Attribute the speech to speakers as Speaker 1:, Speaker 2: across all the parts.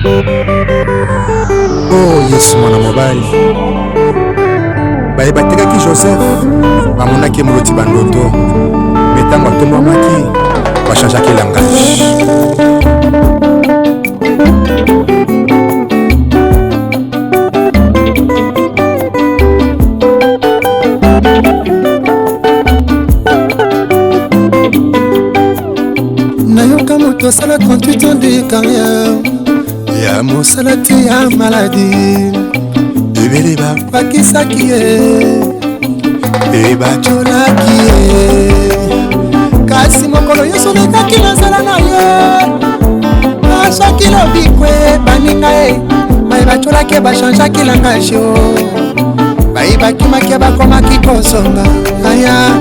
Speaker 1: Oh Yesu mwana mobali baye batekaki Joseph bamonaki moloti bandoto metango atombamaki bachangeaki langage.
Speaker 2: nayoka moto asala 38 ans de carrière ya mosala te ya maladi ebele bapakisaki ye e bacholaki ye kasi mokolo nyonso lekaki nazala na ye bashaki lobikwe baninga ye baye bacholaki bachangeaki langage o baye bakimaki bakomaki kosonga aya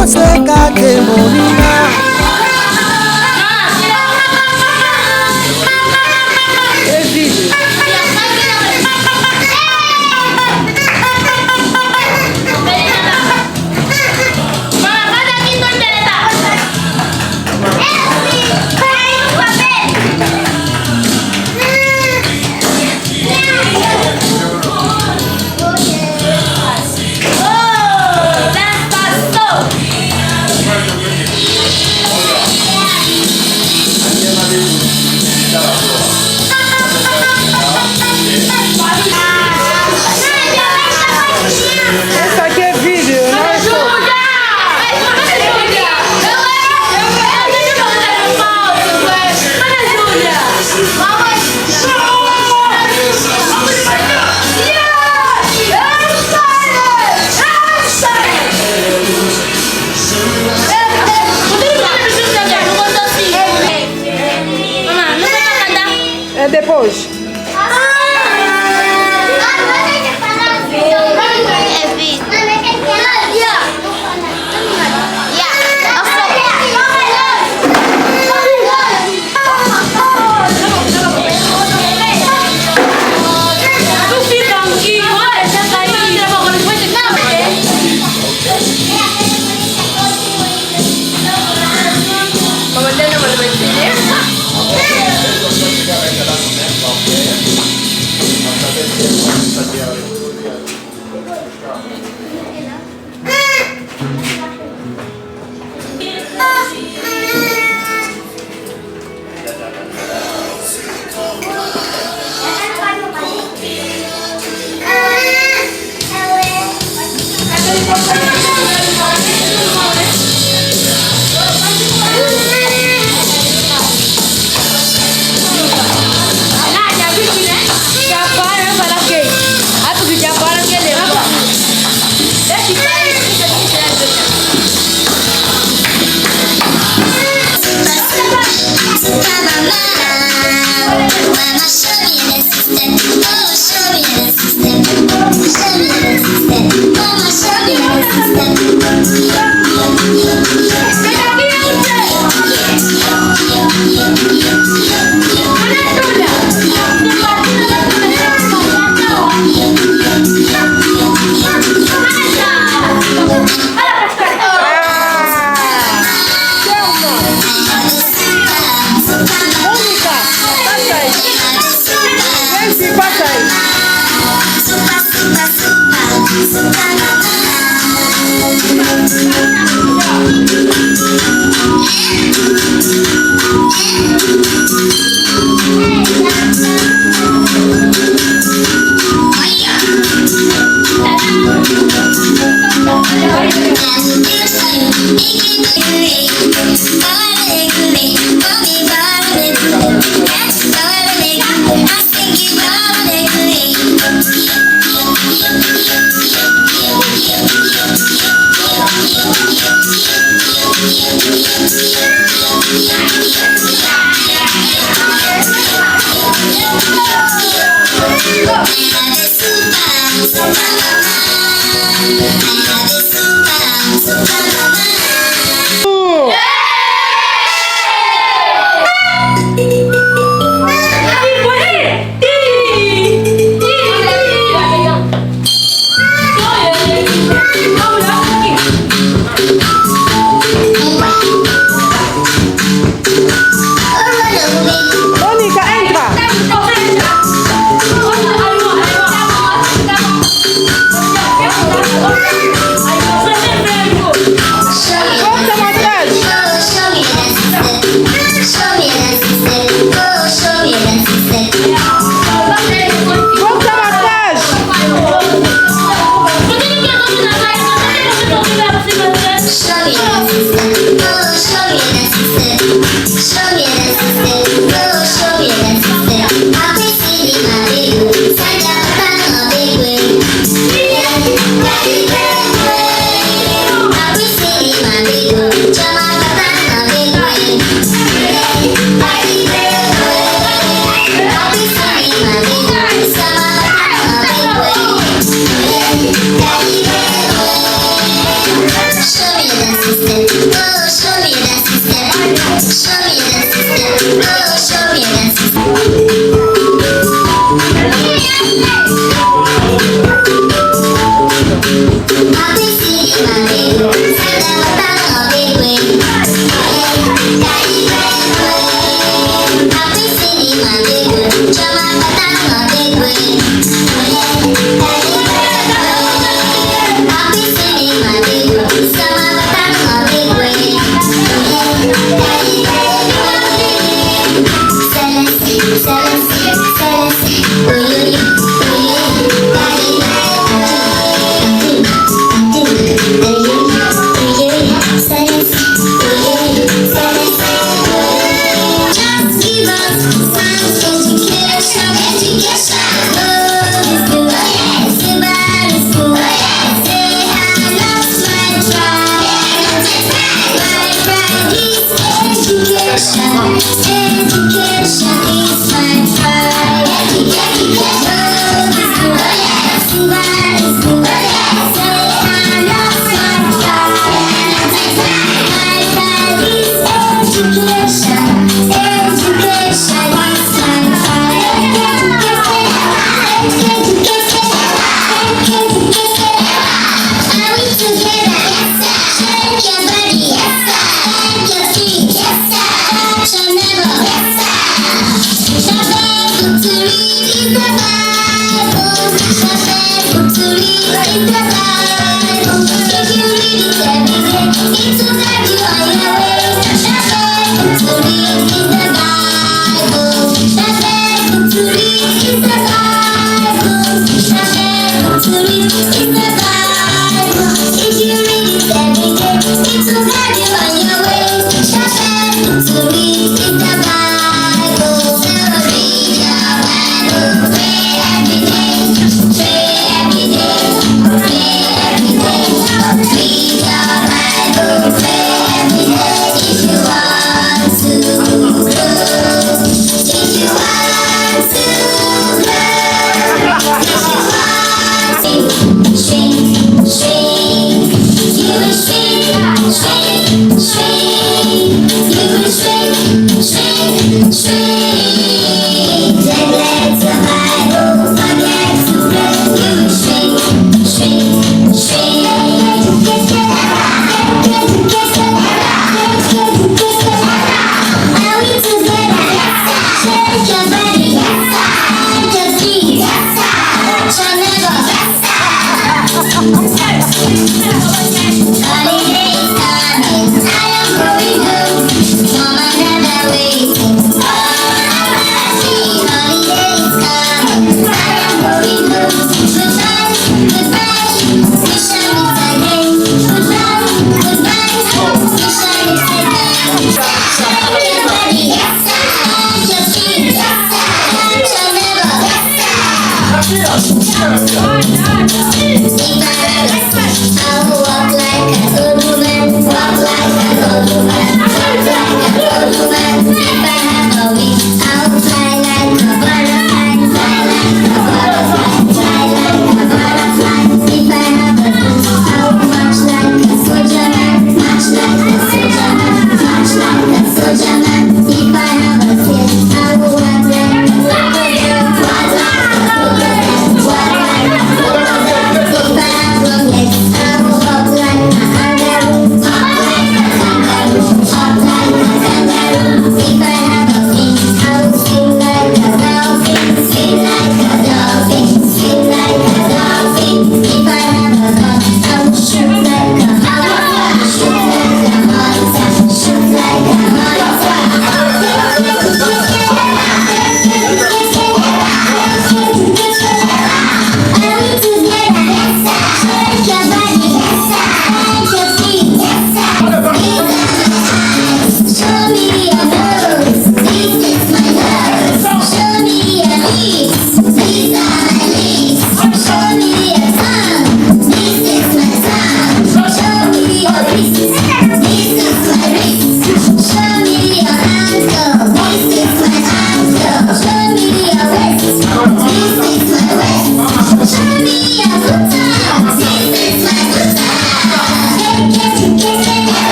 Speaker 2: osekake moninga
Speaker 3: Depois. Shall never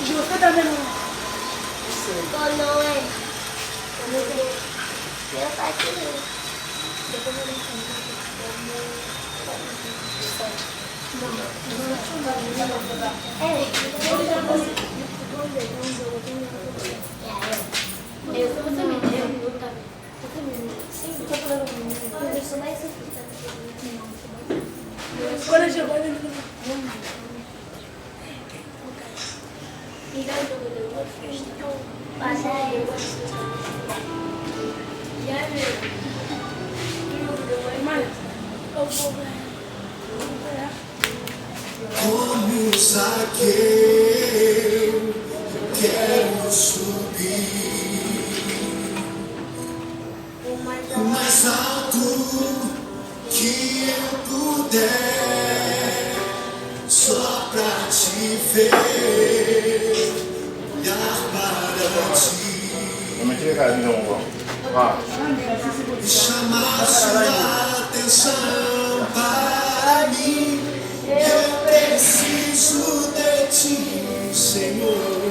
Speaker 3: Je vous fais ta main.
Speaker 2: Como Zaqueu, quero subir o mais alto que eu puder, só pra te ver, olhar para ti e chamar sua atenção para mim. Eu preciso de ti, Senhor.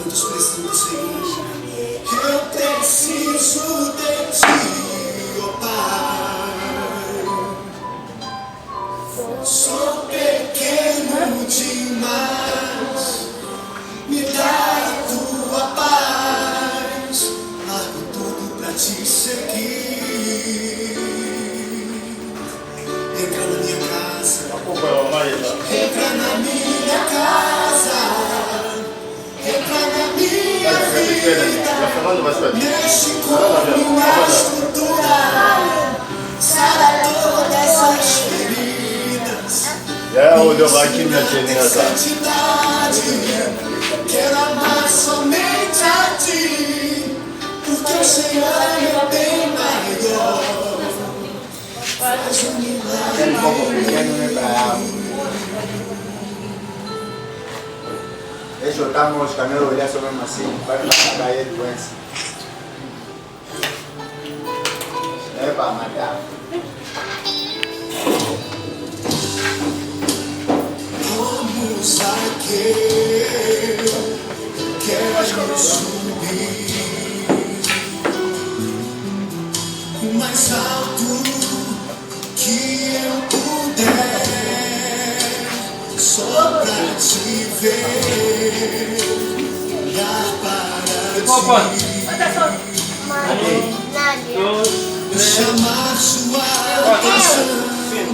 Speaker 2: Todos precisam do Senhor. Eu preciso de ti, ó Pai. Sou pequeno demais. Me dá a tua paz. Largo tudo pra te seguir. Entra na minha casa. Entra na minha casa. Entra na minha vida. Mexe com minha estrutura. Sara todas as feridas. Minha santidade. Quero amar somente a ti, porque o Senhor é meu bem maior. Faz um milagre.
Speaker 4: Deixa eu estar nos caminhos olhar só mesmo assim, vai ficar aí doença. É para matar.
Speaker 2: Como Zaqueu, quero subir o mais alto que eu puder, só pra te ver, olhar para ti, chamar sua atenção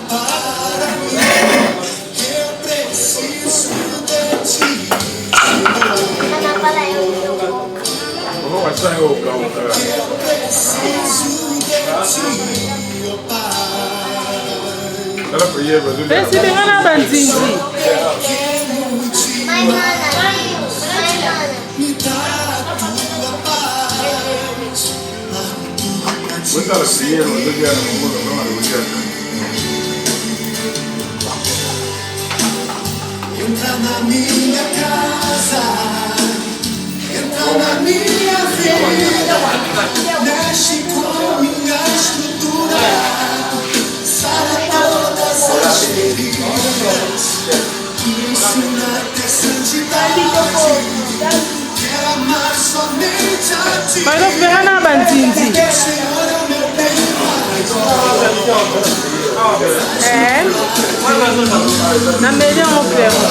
Speaker 2: para mim. Eu preciso de ti,
Speaker 4: Vamos passar o carro.
Speaker 2: eu preciso de ti, ó Pai.
Speaker 4: Ela foi eu, mas
Speaker 3: Vê se tem uma bandinha.
Speaker 2: Me dá a tua paz.
Speaker 4: você ela foi eu, mas eu já não vou não,
Speaker 2: Entra na minha casa, entra na minha vida, mexe com minha estrutura, sara todas as feridas, me ensina a ter santidade. Quero amar somente a ti.
Speaker 3: Mas não pega na bandinha.
Speaker 2: O Senhor é o meu bem maior.
Speaker 3: É? Na melhor não pego.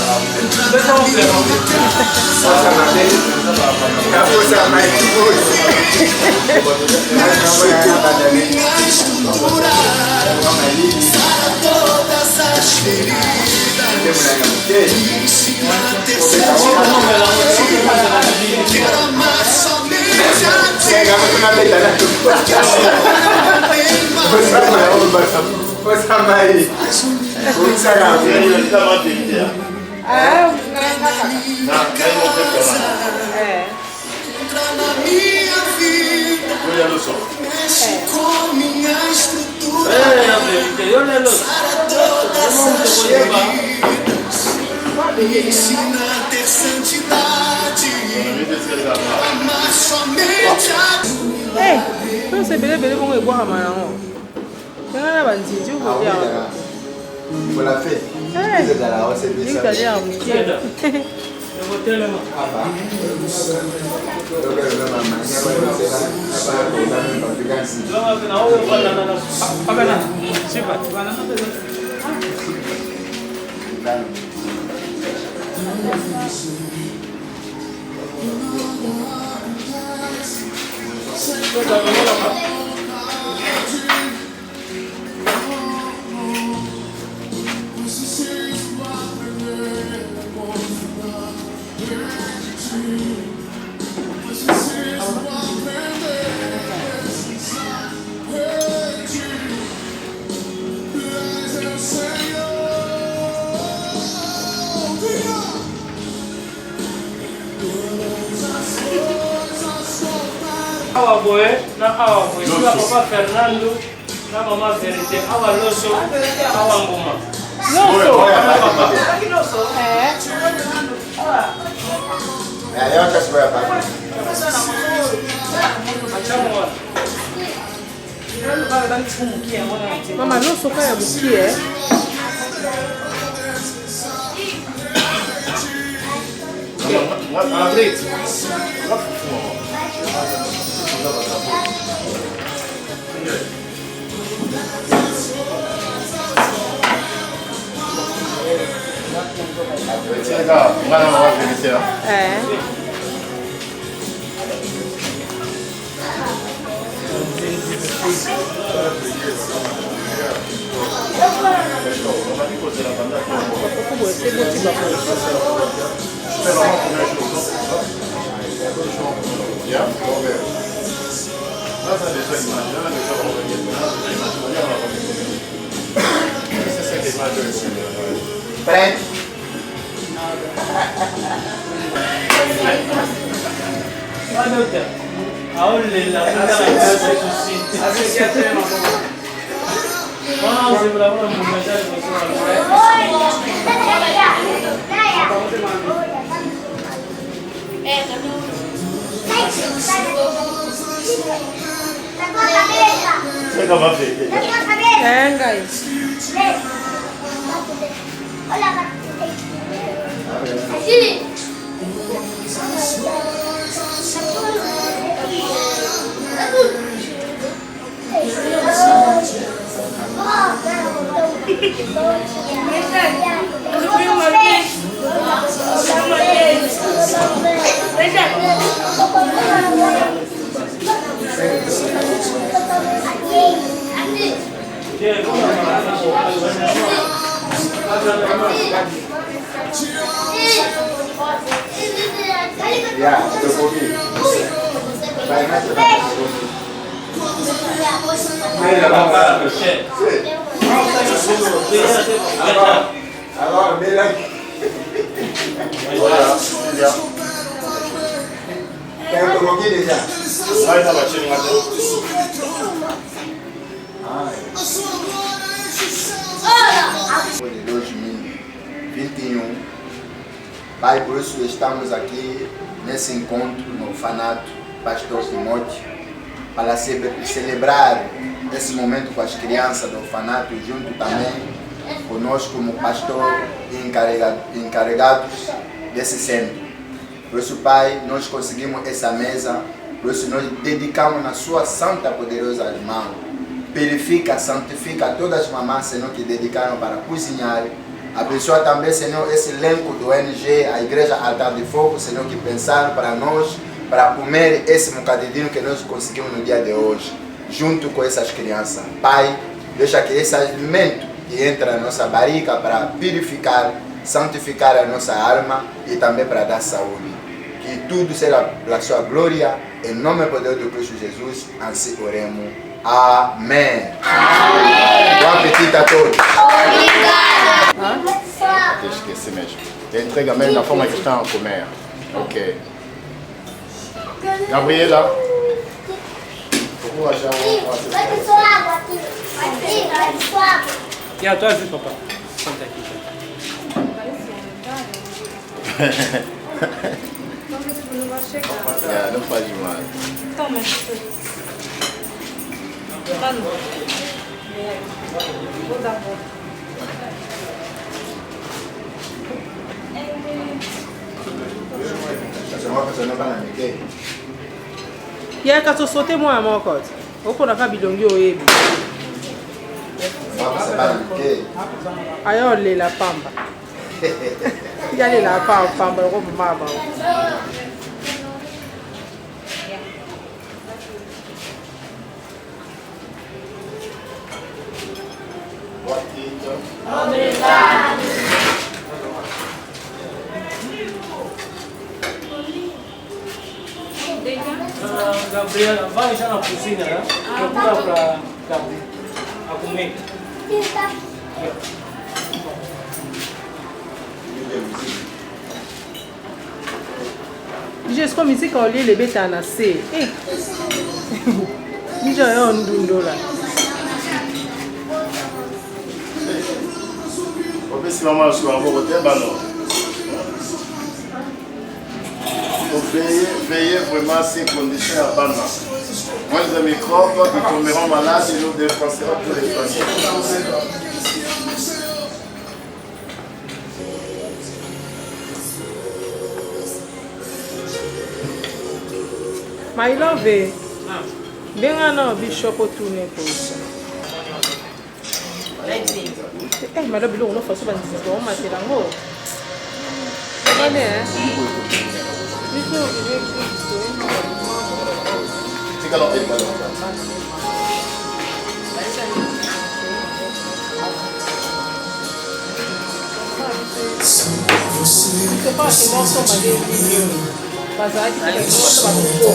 Speaker 2: Minha estrutura, sara todas as feridas, me ensina a ter santidade. Quero amar somente a ti, porque o Senhor é bem maior. Entra na minha vida, mexe com minha estrutura, sara todas as feridas, me ensina a ter santidade, amar somente a ti.
Speaker 3: Ei, não sei, beleza, como eu vou arrumar, não. Pega na bandinha, eu vou ver.
Speaker 4: Pour la fête.
Speaker 3: Eh.
Speaker 4: Vous êtes à la hausse et
Speaker 3: Lui, t'as dit à mon Dieu.
Speaker 5: Awa boy, na awa boy, na papa Fernando, na mama Verité, awa loso, awa ngoma. Loso.
Speaker 4: Aí eu acho que vai para.
Speaker 3: Mama, não sou cara buki, é?
Speaker 4: Prende.
Speaker 3: Venga isso.
Speaker 4: Ya, estou comigo. Vai mais. Agora, bem aqui. Quer um pouquinho já?
Speaker 6: Vai dar batinho lá dentro.
Speaker 4: De 2021. Pai, por isso estamos aqui nesse encontro no orfanato Pastor Timóteo para celebrar esse momento com as crianças do orfanato, junto também conosco como pastor e encarregados desse centro. Por isso, Pai, nós conseguimos essa mesa, por isso nós dedicamos na sua santa poderosa mão. Purifica, santifica todas as mamães, Senhor, que dedicaram para cozinhar. Abençoa também, Senhor, esse elenco do ONG, a Igreja Altar de Fogo, Senhor, que pensaram para nós, para comer esse bocadinho que nós conseguimos no dia de hoje, junto com essas crianças. Pai, deixa que esse alimento que entra na nossa barriga para purificar, santificar a nossa alma e também para dar saúde. Que tudo seja pela sua glória, em nome poderoso de Cristo Jesus, assim oremos. Amém. Amém. Bom apetite a todos.
Speaker 6: Eu esqueci mesmo. Entrega mesmo da forma que estão a comer. Ok. Gabriela. Vou achar
Speaker 2: Vai ter sua água aqui. Vai ter sua água.
Speaker 5: E a tua ajuda, papai? Senta aqui.
Speaker 6: Não faz mal.
Speaker 3: Toma. Mano. Vou dar a volta.
Speaker 4: ça n'a pas la médaille.
Speaker 3: Il y a qu'à sauter moi à mon côté. Au point de bilongi au ébi.
Speaker 4: C'est pas la médaille.
Speaker 3: Ailleurs les la pamba. Il y a les la pamba au mama.
Speaker 5: Gabriela, vai já na cozinha, né? Procura para a comer.
Speaker 3: J'ai comme ici quand les bêtes en assez. Eh. J'ai un $1.
Speaker 6: Si maman est sur un bon côté, bah non. Veillez vraiment à ces conditions à Bana. Moins de microbes, ils tomberont malades et nous dépenserons tous les soignés.
Speaker 3: My love, benga na bishop tourner pour ça. Eh, madame bilo on fa so ba nzisi ba o matela ngo. Bane eh. Biso
Speaker 6: C'est quand on est pas
Speaker 3: c'est pas que moi so ba de video. Bazaki que moi ba ko.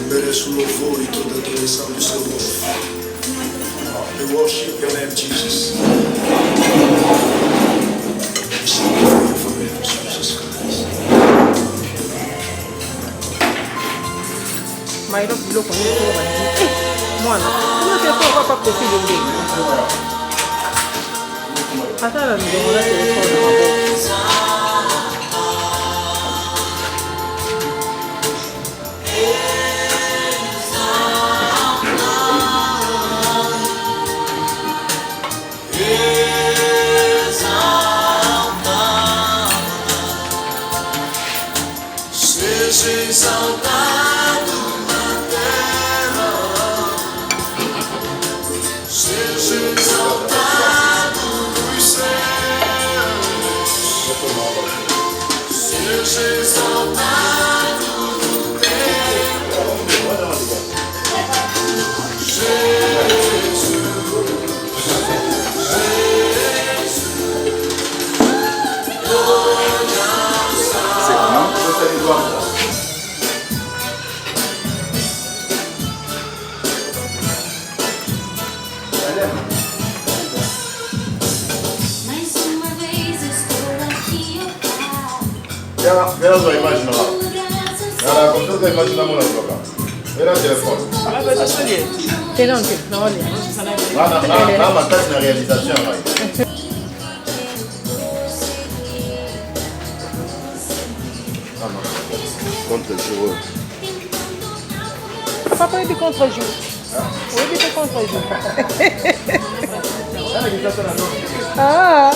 Speaker 2: Mereço louvor e toda adoração do seu nome. We worship your name, Jesus. Forever, Jesus Christ.
Speaker 3: Mas eu filho com ele, mano, como é que eu vou para o filho dele? Até ela me deu uma telefone.
Speaker 2: Exaltado na terra, seja exaltado nos céus.
Speaker 6: Viens dans l'image là. Voilà, comme ça, vous imaginez mon avocat. Viens dans le téléphone. Ma tâche de réalisation. Contre-jour.
Speaker 3: Papa, il dit contre-jour. Oui, il dit contre-jour. Ah.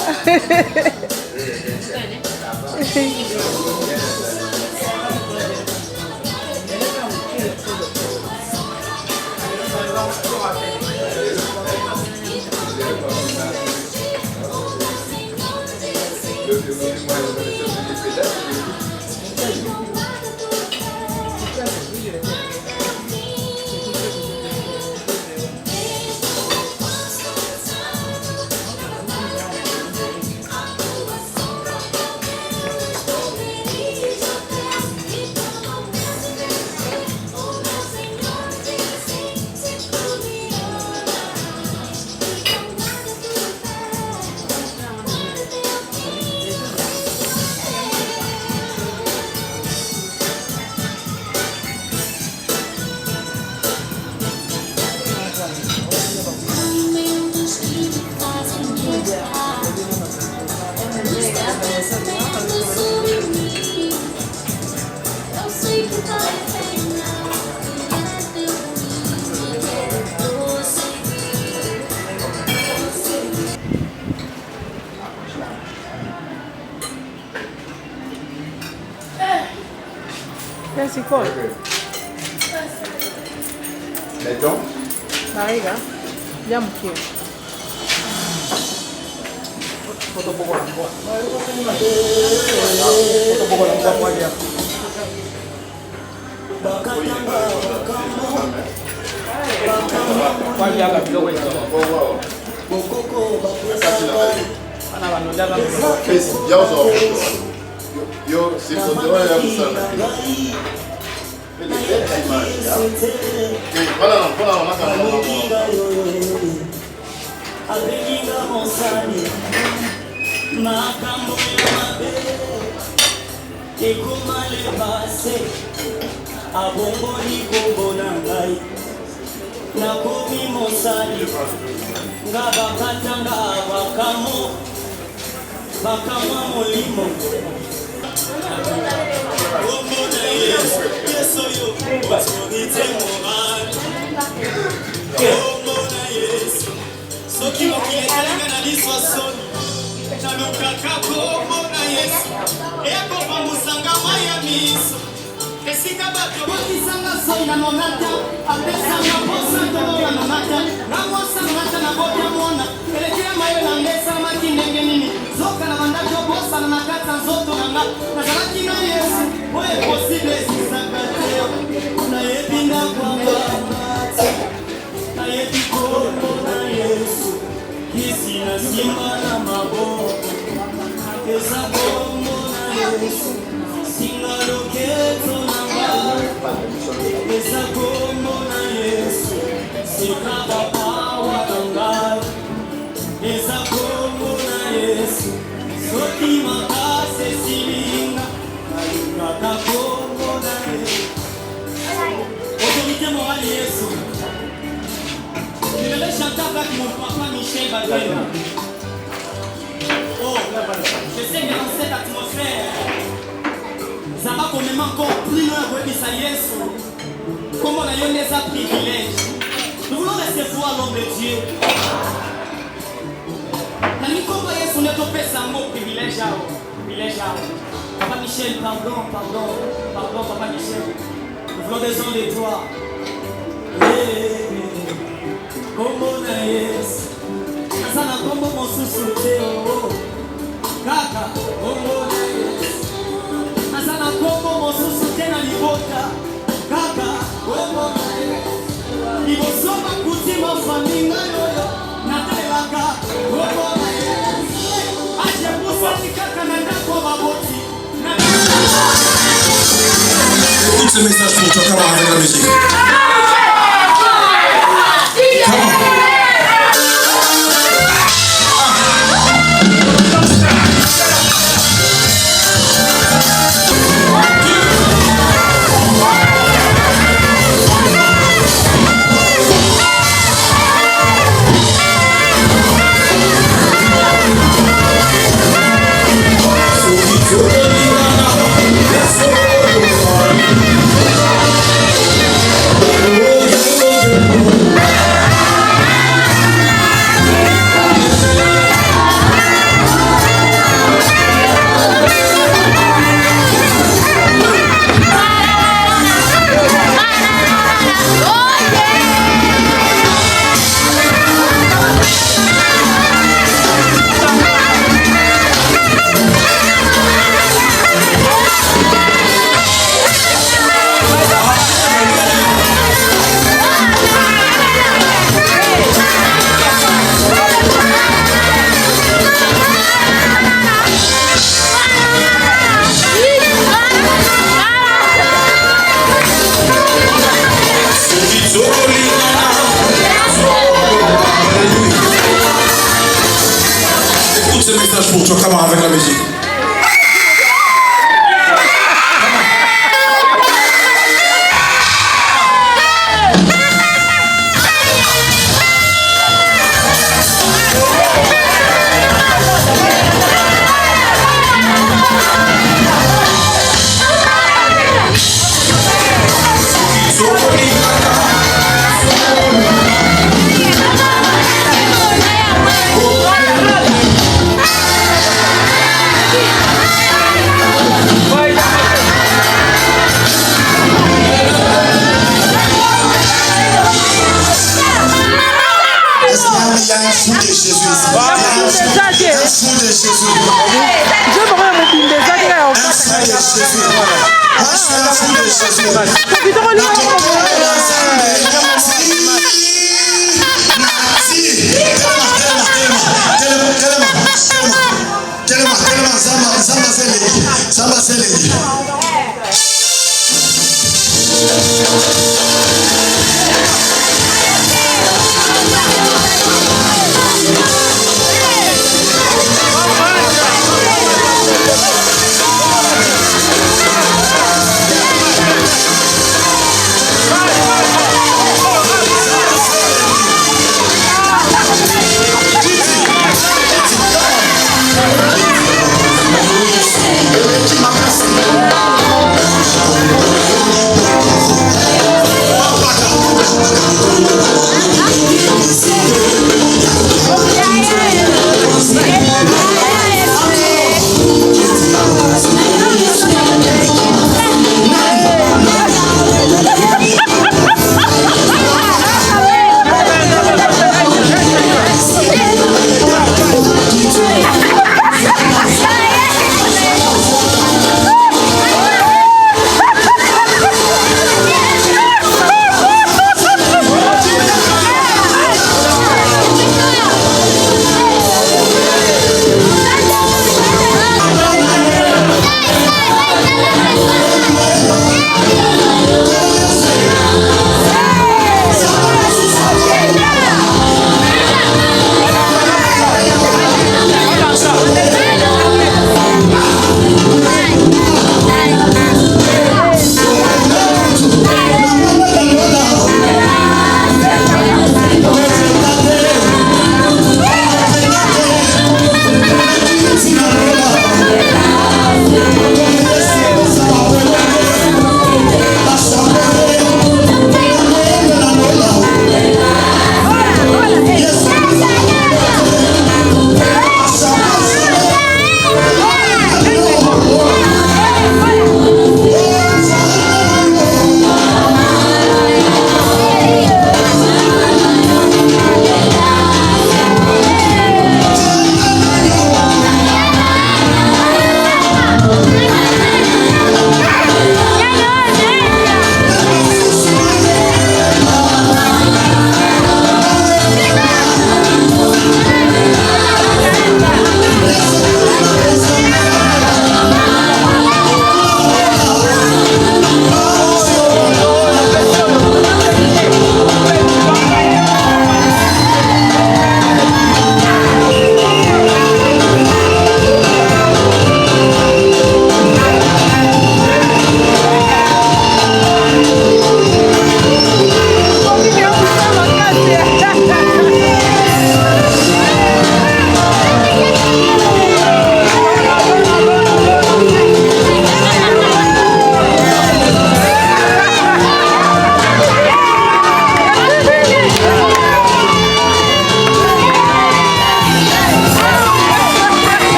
Speaker 3: Merci, quoi?
Speaker 6: Mettons.
Speaker 3: Mariga, bien mouqué.
Speaker 6: Yo, si vous devez aller ça.
Speaker 7: Soki mokili etalanga na liso soni nalukaka komona Yesu eyakopambusanga mai ya miso esika bato botisanga soni na monata apesanga posa tolona monata na mwasa monata na botya mwana elekela mayo na ngesamaki ndenge nini zoka na bandaki obosana na kati ya nzoto nanga nazalaki na Yesu oyo eposible esisaka te nayebi ndakwamba nayebi komona Yesu kisi na nsima na maboko eza komona Yesu singa loketo na nga eza komona Yesu sika bapawa na ngai eza komona Yesu soki makasi esilinga nalingaka komona Yesu autorité morale Yesu. Je vais chanter avec mon papa Michel Badouin. Oh, je sais que dans cette atmosphère, ça va quand même encore plus loin que ça Yesu. Comment on a eu des privilèges. Nous voulons recevoir l'homme de Dieu. Comment Yesu n'est pas fait sans mot privilège. Papa Michel, pardon, Papa Michel. Nous voulons des gens de toi. Komona Yesu Asana kombo mosusu teo Kaka komona Yesu Asana kombo mosusu tena libota Kaka komona Yesu Ibosoma kutima faminga yoyo Natelaka komona Yesu Aje musati kaka nandako baboti
Speaker 8: Écoute ce message pour toi, comment avec la musique. Come on. Jésus.
Speaker 3: Je vais voir mon film des années à
Speaker 8: Un frère de Jésus. Moi, je suis un fou de Jésus. Samba Selegi.
Speaker 7: Thank you.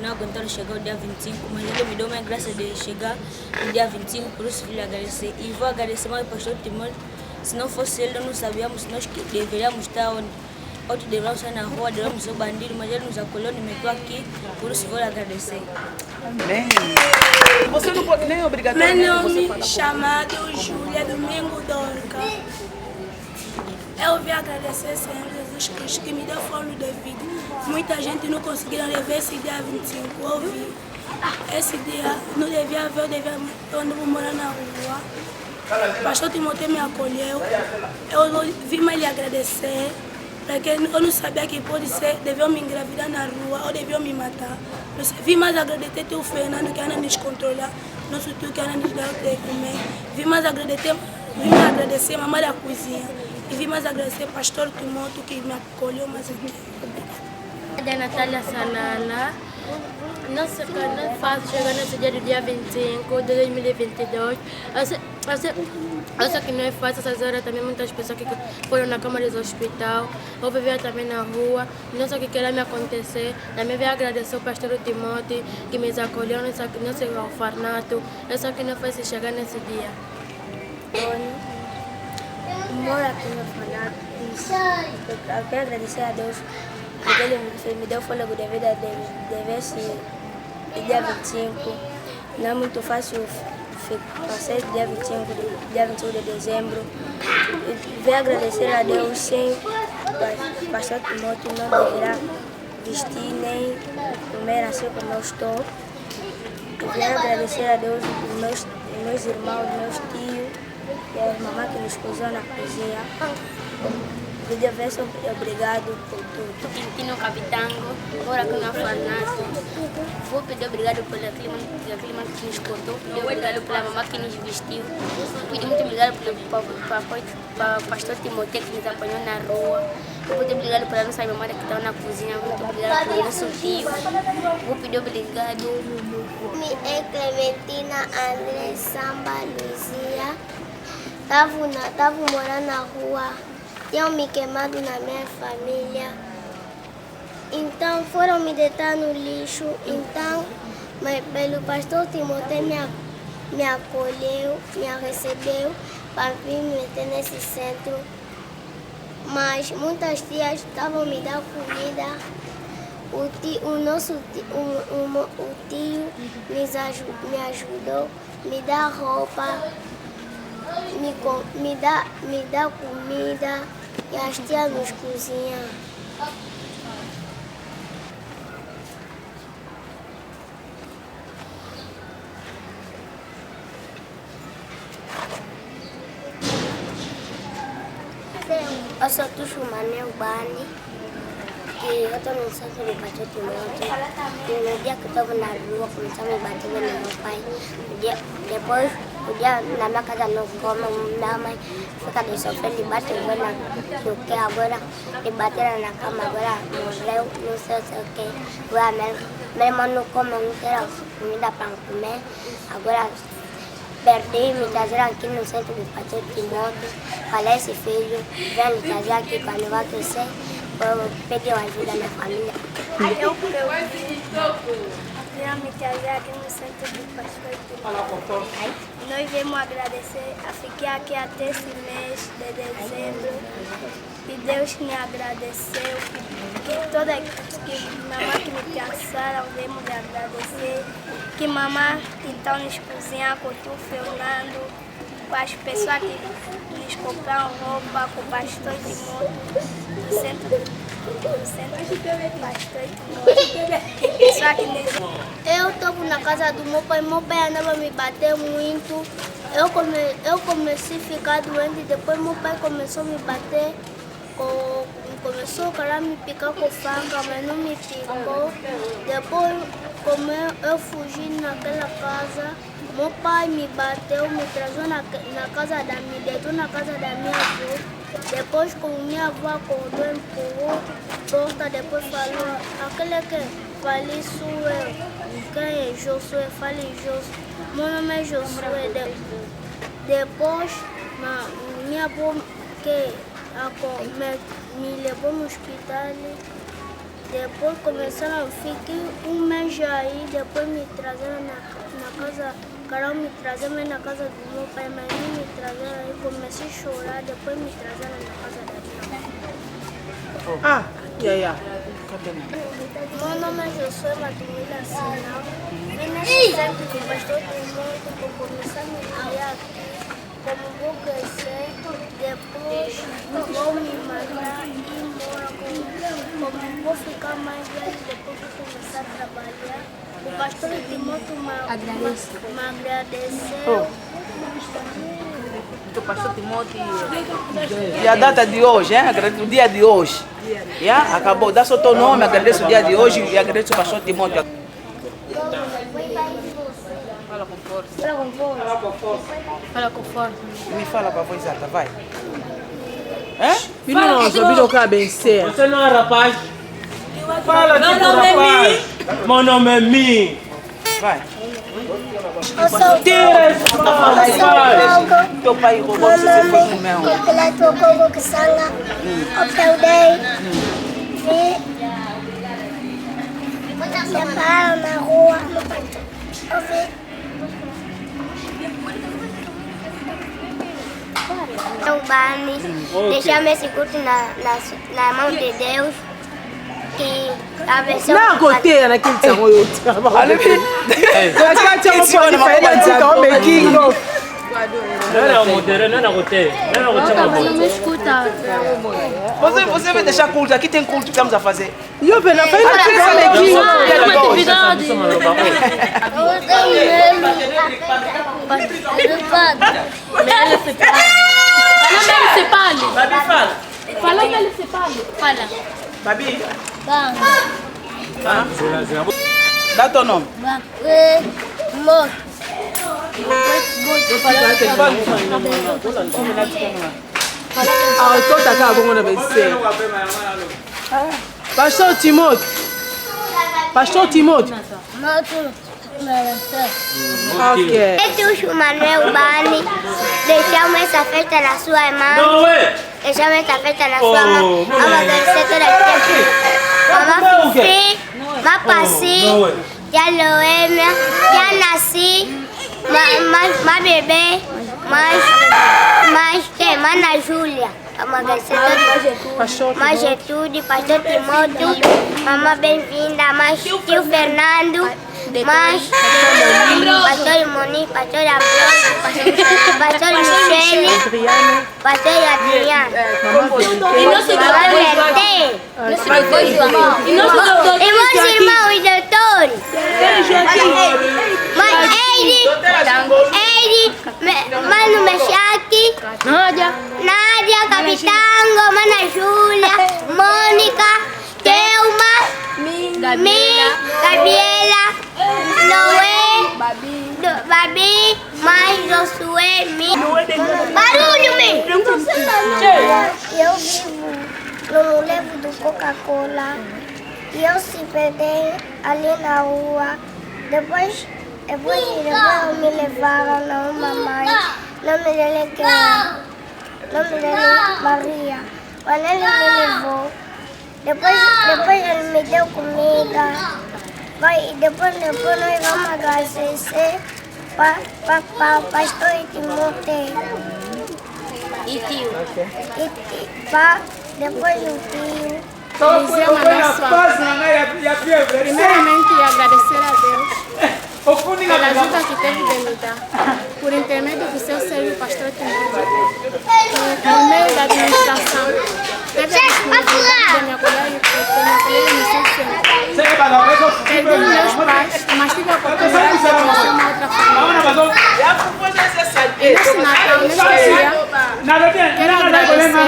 Speaker 9: não aguentaram chegar o dia 25, mas ele me deu uma graça de chegar no dia 25, por isso vou lhe agradecer. E vou agradecer mais ao pastor Timóteo. Se não fosse ele, não sabíamos nós que deveríamos estar onde. Outros deveríamos estar na rua, deveríamos ser bandido, mas ele nos acolheu e me meteu aqui, por isso vou lhe agradecer.
Speaker 3: Amém. Você não pode nem obrigatório.
Speaker 10: Meu nome chamado Júlia Domingo Dorca. Eu vim agradecer ao Senhor Jesus Cristo que me deu fôlego de vida. Muita gente não conseguiu levar esse dia 25. Eu vi. Esse dia não devia haver, eu não vou morar na rua. O pastor Timóteo me acolheu. Eu vim mais lhe agradecer. Porque eu não sabia que pode ser, deviam me engravidar na rua ou deviam me matar. Vim mais agradecer teu Fernando que anda nos controlar, nosso tio que anda nos dar o que comer. Vim mais agradecer a mamãe da cozinha. E vim mais agradecer o pastor Timóteo que me acolheu mais aqui.
Speaker 11: Da Natália Salala. Nossa, não é fácil chegar nesse dia do dia 25 de 2022. Eu sei que não é fácil essas horas também, muitas pessoas que foram na cama do hospital, ou viver também na rua, não sei o que irá me acontecer. Também venho agradecer ao pastor Timóteo que me acolheu nesse orfanato. Eu sei que não foi se chegar nesse dia.
Speaker 9: Moro aqui no orfanato. Eu quero agradecer a Deus porque Ele me deu fôlego de vida de ver esse dia 25. Não é muito fácil passar dia 25 de dezembro. Venho agradecer a Deus sem o pastor Timóteo não deverá vestir nem comer assim como eu estou. Venho agradecer a Deus os meus irmãos, meus tios e a mamãe que nos cozinhou na cozinha. Obrigado por tudo.
Speaker 11: Quintino Capitango, moro aqui no orfanato. Vou pedir obrigado pelo clima que nos cortou, pedir obrigado pela mamãe que nos vestiu, pedir muito obrigado para o pastor Timóteo que nos apanhou na rua, vou pedir obrigado pela nossa mamãe que estava na cozinha, muito obrigado pelo nosso tio, vou pedir obrigado.
Speaker 12: Me é Clementina André Samba Luzia, estava morando na rua. Tinham me queimado na minha família, então foram me deitar no lixo. Então, pelo pastor Timóteo me acolheu, me recebeu para vir me meter nesse centro. Mas muitas tias estavam me dando comida. O tio me ajudou, me dá roupa. Me dá comida e as tias nos cozinham. Eu sou Tuxo Manel Bani, que eu estou no centro de pastor Timóteo. E no dia que eu estava na rua, começaram a me bater no meu pai. Depois, na minha casa não come, minha mãe fica de sofrer, ele bate no que agora, ele bateram na cama, agora morreu, não sei o que. Minha irmã não come, não quer comida para comer, agora perdi, me trazeram aqui no centro do pastor Timóteo, falece filho, vem me trazer aqui quando vai crescer, pediu ajuda da minha família. Eu me trazer aqui no centro do pastor Timóteo. Nós viemos agradecer, fiquei aqui até esse mês de dezembro e Deus me agradeceu, que mamãe que me pensaram, viemos agradecer, que mamãe então nos cozinhar com o Fernando, com as pessoas que nos compraram roupa, com o pastor Timóteo, no centro do pastor Timóteo. Eu estava na casa do meu pai andava a me bater muito. Eu comecei a ficar doente, depois meu pai começou a me bater, começou a querer me picar com faca, mas não me picou. Depois, como eu fugi naquela casa, meu pai me bateu, me trazou na casa da minha, deitou na casa da minha avó. Depois, como minha avó acordou, empurrou porta, depois falou, aquele que falei sou eu. Quem é Josué? Falei Josué. Meu nome é Josué. Depois, minha avó que me levou no hospital. Depois começaram a ficar um mês aí, depois me trazeram na casa, queriam me trazer mais na casa do meu pai, mas não me trazeram aí, comecei a chorar, depois me trazeram na casa da minha mãe. Meu nome é Josué Matumila Sinal. Vim nesse centro do pastor Timóteo para começar a me criar aqui. Como vou crescer, depois vou me matar e ir embora. Como vou ficar mais velho, depois vou começar a trabalhar. O pastor Timóteo me agradeceu.
Speaker 13: O pastor Timóteo. E a data de hoje, hein? Agradeço o dia de hoje. Yeah? Acabou, dá só teu nome, agradeço o dia de hoje e agradeço o pastor Timóteo. Fala com força. Fala com força. Me fala com a voz alta, vai.
Speaker 5: Você não é rapaz? Fala, meu nome é Mi. Meu nome é Mi.
Speaker 13: Vai.
Speaker 12: Eu sou o
Speaker 13: teu pai roubou, você foi com o meu.
Speaker 12: Eu trocou que sanga. Eu peudei. Me pararam na rua. Eu vi. O Bani, deixamos esse culto na mão de Deus. Que a versão.
Speaker 3: Não, goteia naquele tamanho. Eu
Speaker 5: não moderei, não gostei. Não
Speaker 11: me escuta.
Speaker 13: Você vai deixar culto, aqui tem culto que estamos a fazer.
Speaker 3: E eu vejo, faz
Speaker 13: Babi. Dá teu nome.
Speaker 3: Pastor Timóteo. Pastor Timóteo. Ok.
Speaker 12: O Manuel Bani, deixamos essa festa na sua mão. Deixamos essa festa na sua mão. Vamos agradecer toda a gente. Mamãe Fifi, Mapassi, Tia Loêmia, Tia Nasci, mais bebê, mais quem? Mana Júlia. Vamos agradecer todos. Mais Getúlio, Pastor Timóteo, mamãe bem-vinda, mais tio Fernando. Mas pastor Moni, pastor Ambrosio, pastor Michele, pastor Adriano, e nosso meus irmãos e doutores, Eide, Mano Meshaki, Nádia, Capitango, Mana Júlia, Mônica, Thelma, Gabriela, Noé, Babi, mais Josué, barulho, eu vivo no levo do Coca-Cola e eu se perdi ali na rua. Depois me levaram na uma mãe, nome dele Maria. Quando ele me levou, depois ele me deu comida. Depois nós vamos agradecer para o pastor Timóteo. E tio. Depois o tio.
Speaker 10: Primeiramente, agradecer a Deus pela ajuda que teve de me dar, por intermédio do seu servo pastor Timóteo, por meio da administração, teve a disponibilidade de me acolher no seu centro. Perdi meus pais, mas tive a oportunidade de conhecer uma outra família. E nesse Natal, neste dia, quero agradecer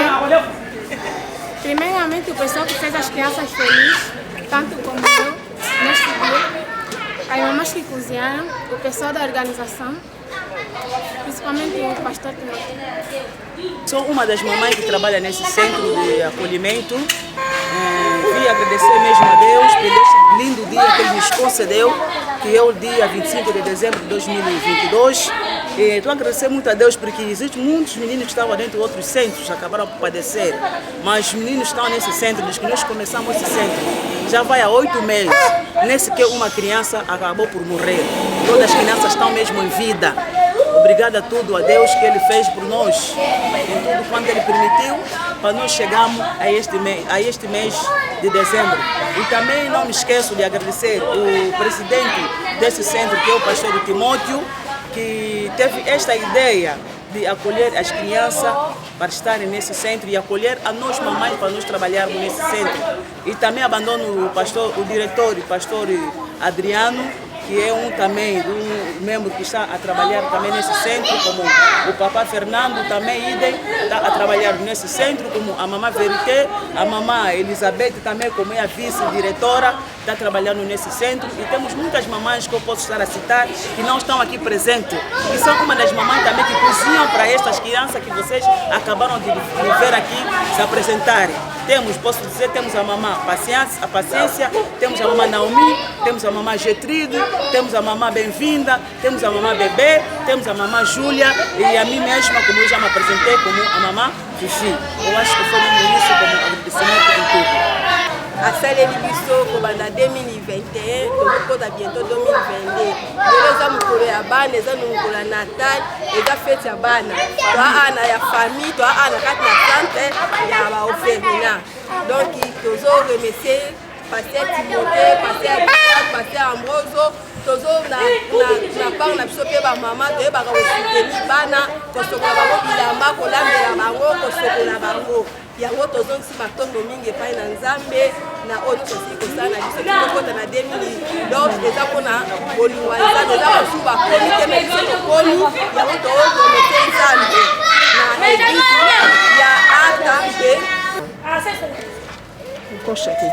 Speaker 10: primeiramente o pessoal que fez as crianças felizes, tanto como eu, neste dia. As mamães que cozinharam, o pessoal da organização, principalmente o pastor Timóteo.
Speaker 13: Sou uma das mamães que trabalha nesse centro de acolhimento. Vim agradecer mesmo a Deus por lindo dia que Ele nos concedeu, que é o dia 25 de dezembro de 2022. E estou a agradecer muito a Deus porque existem muitos meninos que estavam dentro de outros centros, acabaram por padecer. Mas os meninos estão nesse centro, desde que nós começamos esse centro, já vai há 8 meses. Nesse que uma criança acabou por morrer. Todas as crianças estão mesmo em vida. Obrigada a tudo a Deus que Ele fez por nós, em tudo quanto Ele permitiu, para nós chegarmos a este mês de dezembro. E também não me esqueço de agradecer o presidente desse centro, que é o pastor Timóteo, que teve esta ideia de acolher as crianças para estarem nesse centro e acolher a nós mamães para nós trabalharmos nesse centro. E também abandono o diretor, o pastor Adriano, que é também um membro que está a trabalhar também nesse centro, como o papá Fernando também está a trabalhar nesse centro, como a mamã Verité, a mamã Elizabeth também, como é a vice-diretora, está trabalhando nesse centro. E temos muitas mamães que eu posso estar a citar, que não estão aqui presentes, e são uma das mamães também que cozinham para estas crianças que vocês acabaram de ver aqui se apresentarem. Posso dizer, temos a mamã Paciência, temos a mamã Naomi, temos a mamã Getride, temos a mamã Bem-vinda, temos a mamã Bebê, temos a mamã Júlia e a mim mesma, como eu já me apresentei, como a mamã Fifi. Eu acho que foi isso como agradecimento em tudo.
Speaker 14: A salle biso ko banda 2021 tokota bientôt 2022 lelo eza mokolo ya bana eza mokolo natal eza fete ya bana toa ana ya famille toa ana kati na centre ya baorphelinat donc tozo remercier Pasteur Timothée, Pasteur Ambroso tozo na part na biso mpe bamama toyebaka kosoutenir bana kosokola bango bilamba kolambela bango kosokola bango yango tozongisi matondo mingi epai na nzambe na oyo nyonso esili kosala na biso tokota na 2012 eza mpona bolingo ya nzambe eza basu bakomi te na biso tokomi yango toozomete nzambe na eglise ya ata mpe
Speaker 3: Koshaki.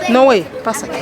Speaker 3: No way, passa aqui.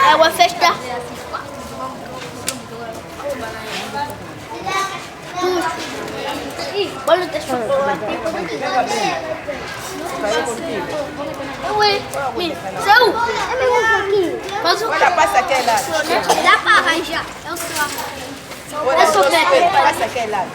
Speaker 12: É uma festa. Boleh tes
Speaker 14: Olha, passa aquela.
Speaker 12: Dá para arranjar. Eu sou.
Speaker 14: É só passa aquela.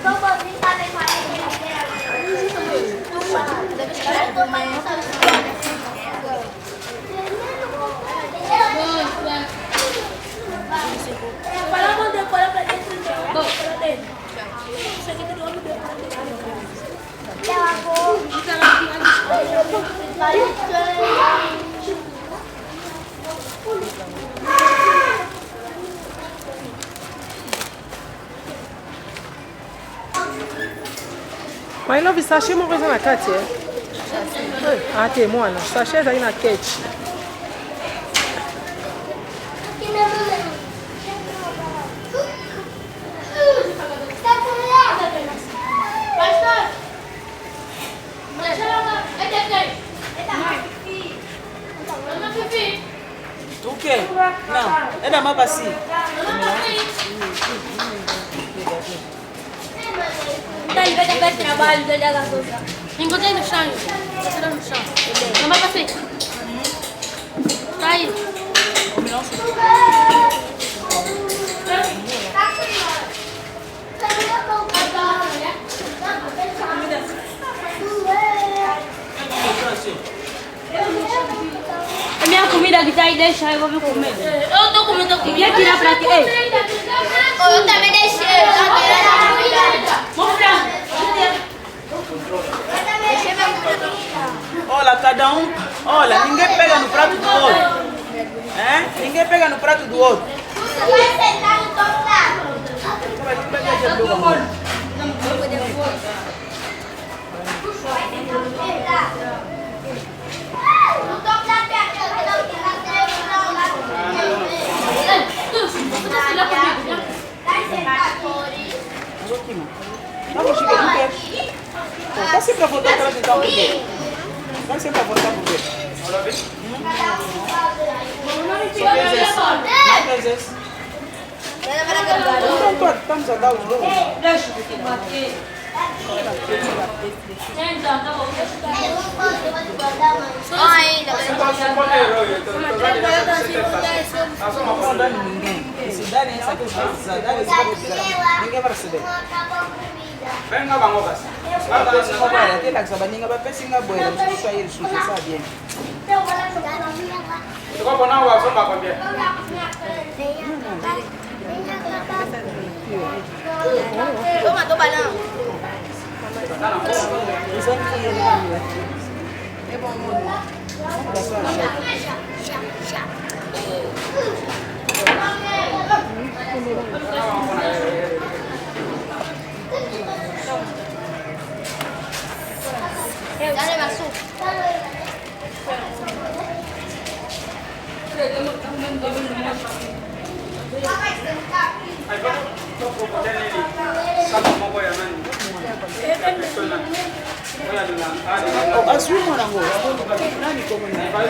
Speaker 3: Mas não sachê uma coisa na kati ah, tem mwana sachê aí na kete.
Speaker 13: O quê? Não, é da mapa assim.
Speaker 11: Dai, vai dar trabalho, dai a gasolina. Encontrei no chão, encontrei no chão. Não vai passar. Tá aí. A minha comida que tá aí, deixa eu vou comer. Eu tô comendo aqui. Vem tirar pra aqui.
Speaker 12: Eu também deixei.
Speaker 11: Mostra.
Speaker 13: Olha, cada um. Olha, ninguém pega no prato do outro. Ninguém pega no prato do outro.
Speaker 12: Vai sentar no teu prato.
Speaker 13: Tá sempre a voltar para tentar o bebê. Vai sempre a voltar para o bebê. Só fez esse. Não fez esse. Então, estamos a dar os dois.
Speaker 12: Deixa eu bater. Ainda.
Speaker 13: Não dá ninguém. Se darem essa coisa, ninguém vai receber.
Speaker 5: Venga, vamos a
Speaker 13: Agora, tem que saber, ninguém vai pensar em boa, não sei se isso sabe.
Speaker 5: Eu vou botar o azul para comer.
Speaker 12: Toma, tô balão.
Speaker 13: É bom,
Speaker 12: Dale, Masu.
Speaker 13: Assumo na rua. Nani como não vai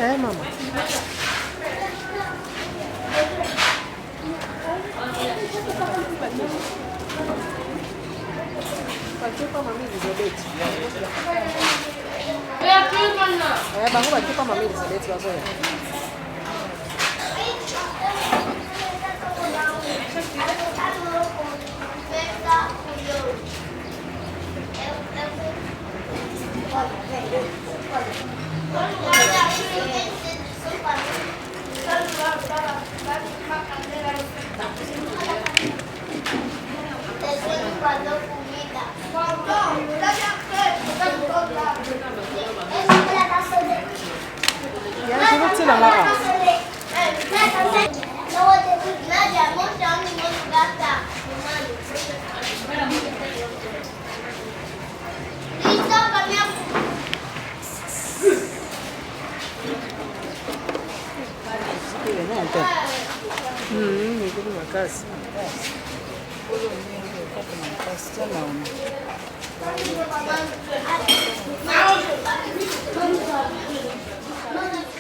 Speaker 3: É, mamãe. Batiu com a mamãe Elizabeth. É, vamos bater com a mamãe Elizabeth, vai ver. Casa.
Speaker 12: Não.